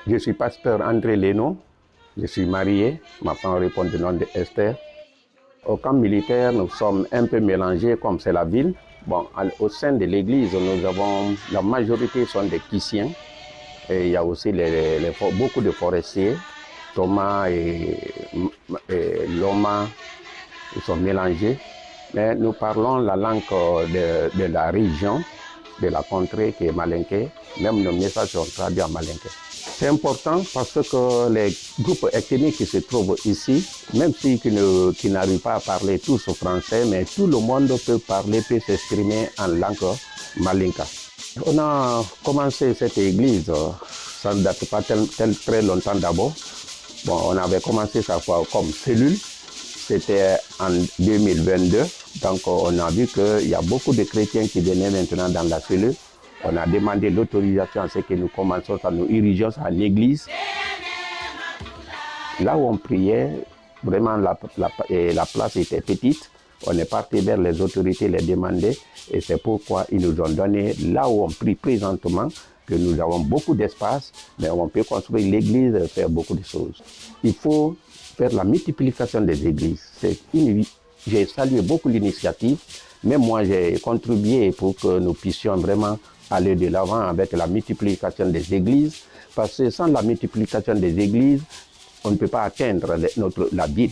Je suis pasteur André Léno, je suis marié, ma femme répond du nom de Esther. Au camp militaire, nous sommes un peu mélangés comme c'est la ville. Bon, au sein de l'église, nous avons, la majorité sont des Kissiens. Et il y a aussi beaucoup de forestiers, Thomas et Loma, ils sont mélangés. Mais nous parlons la langue de la région, de la contrée qui est malinké. Même nos messages sont traduits en malinké. C'est important parce que les groupes ethniques qui se trouvent ici, même ceux qui n'arrivent pas à parler tous français, mais tout le monde peut parler, peut s'exprimer en langue malinka. On a commencé cette église, ça ne date pas très longtemps d'abord. Bon, on avait commencé ça comme cellule, c'était en 2022. Donc on a vu qu'il y a beaucoup de chrétiens qui venaient maintenant dans la cellule. On a demandé l'autorisation à ce que nous commençons à nous ériger en église. Là où on priait, vraiment la place était petite. On est parti vers les autorités, les demander. Et c'est pourquoi ils nous ont donné, là où on prie présentement, que nous avons beaucoup d'espace, mais on peut construire l'église et faire beaucoup de choses. Il faut faire la multiplication des églises. J'ai salué beaucoup l'initiative. Même moi, j'ai contribué pour que nous puissions vraiment aller de l'avant avec la multiplication des églises. Parce que sans la multiplication des églises, on ne peut pas atteindre la ville.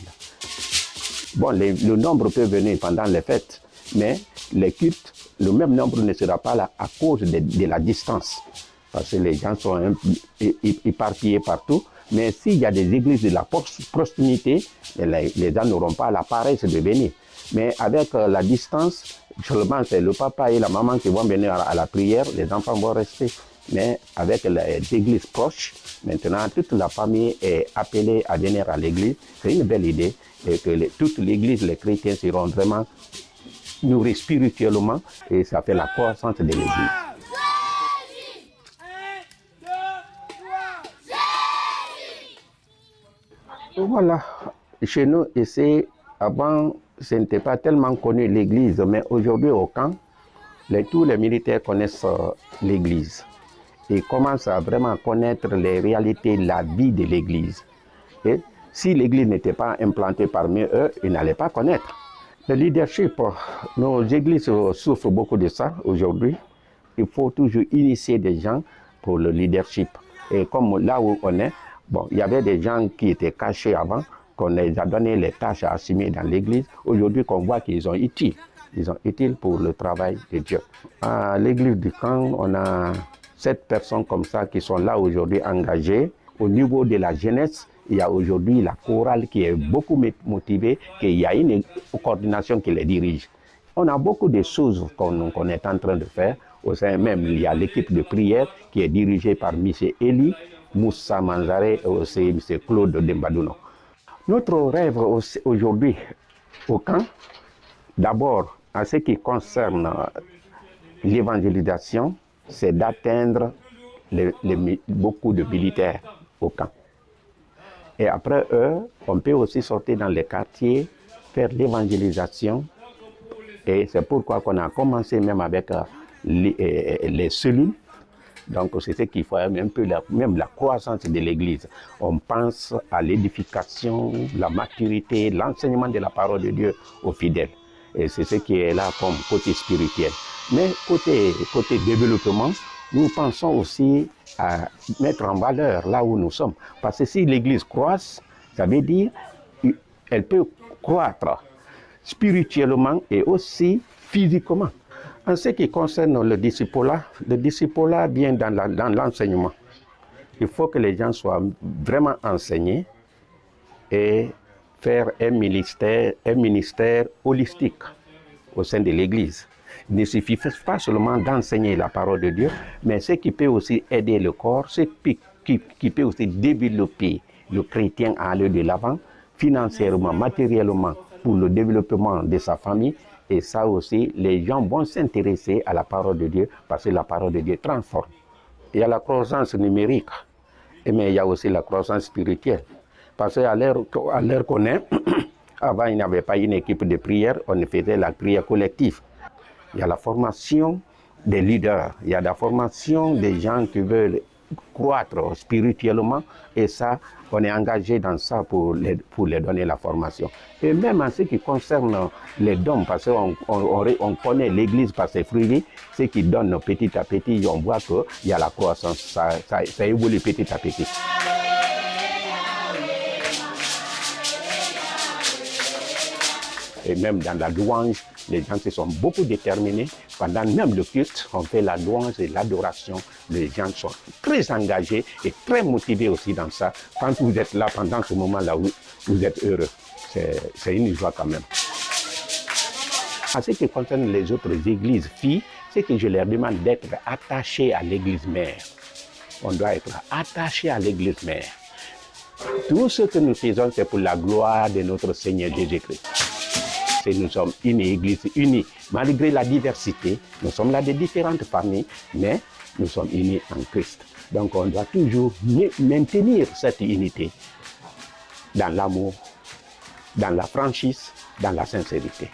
Bon, le nombre peut venir pendant les fêtes, mais les cultes, le même nombre ne sera pas là à cause de la distance. Parce que les gens sont éparpillés partout. Mais s'il y a des églises de la proximité, les gens n'auront pas la paresse de venir. Mais avec la distance, seulement c'est le papa et la maman qui vont venir à la prière, les enfants vont rester. Mais avec les églises proches, maintenant toute la famille est appelée à venir à l'église. C'est une belle idée et que toute l'église, les chrétiens seront vraiment nourris spirituellement et ça fait la croissance de l'église. Voilà, chez nous ici, avant, ce n'était pas tellement connu l'église, mais aujourd'hui au camp, tous les militaires connaissent l'église. Ils commencent à vraiment connaître les réalités, la vie de l'église. Et si l'église n'était pas implantée parmi eux, ils n'allaient pas connaître. Le leadership, nos églises souffrent beaucoup de ça aujourd'hui. Il faut toujours initier des gens pour le leadership. Et comme là où on est, bon, il y avait des gens qui étaient cachés avant, qu'on les a donné les tâches à assumer dans l'église. Aujourd'hui, qu'on voit qu'ils sont utiles. Ils sont utiles pour le travail de Dieu. À l'église du camp, on a 7 personnes comme ça qui sont là aujourd'hui engagées. Au niveau de la jeunesse, il y a aujourd'hui la chorale qui est beaucoup motivée, qu'il y a une coordination qui les dirige. On a beaucoup de choses qu'on est en train de faire. Au sein même, il y a l'équipe de prière qui est dirigée par M. Eli, Moussa Manzare et aussi M. Claude Dembadouno. Notre rêve aujourd'hui au camp, d'abord, en ce qui concerne l'évangélisation, c'est d'atteindre beaucoup de militaires au camp. Et après eux, on peut aussi sortir dans les quartiers, faire l'évangélisation. Et c'est pourquoi on a commencé même avec les cellules. Donc c'est ce qui fait un peu même la croissance de l'Église. On pense à l'édification, la maturité, l'enseignement de la parole de Dieu aux fidèles. Et c'est ce qui est là comme côté spirituel. Mais côté développement, nous pensons aussi à mettre en valeur là où nous sommes. Parce que si l'Église croisse, ça veut dire qu'elle peut croître spirituellement et aussi physiquement. En ce qui concerne le discipulat vient dans l'enseignement. Il faut que les gens soient vraiment enseignés et faire un ministère holistique au sein de l'Église. Il ne suffit pas seulement d'enseigner la parole de Dieu, mais ce qui peut aussi aider le corps, ce qui peut aussi développer le chrétien à aller de l'avant, financièrement, matériellement, pour le développement de sa famille. Et ça aussi, les gens vont s'intéresser à la parole de Dieu parce que la parole de Dieu transforme. Il y a la croissance numérique, mais il y a aussi la croissance spirituelle. Parce qu'à l'heure qu'on est, avant il n'y avait pas une équipe de prière, on faisait la prière collective. Il y a la formation des leaders, il y a la formation des gens qui veulent croître spirituellement, et ça, on est engagé dans ça pour les donner la formation. Et même en ce qui concerne les dons, parce qu'on connaît l'Église par ses fruits, ce qui donne petit à petit, on voit qu'il y a la croissance, ça évolue petit à petit. Et même dans la louange, les gens se sont beaucoup déterminés. Pendant même le culte, on fait la louange et l'adoration. Les gens sont très engagés et très motivés aussi dans ça. Quand vous êtes là pendant ce moment-là, vous êtes heureux. C'est une joie quand même. En ce qui concerne les autres églises filles, c'est que je leur demande d'être attachés à l'église mère. On doit être attaché à l'église mère. Tout ce que nous faisons, c'est pour la gloire de notre Seigneur Jésus-Christ. Nous sommes une église unie. Malgré la diversité, nous sommes là de différentes familles, mais nous sommes unis en Christ. Donc on doit toujours maintenir cette unité dans l'amour, dans la franchise, dans la sincérité.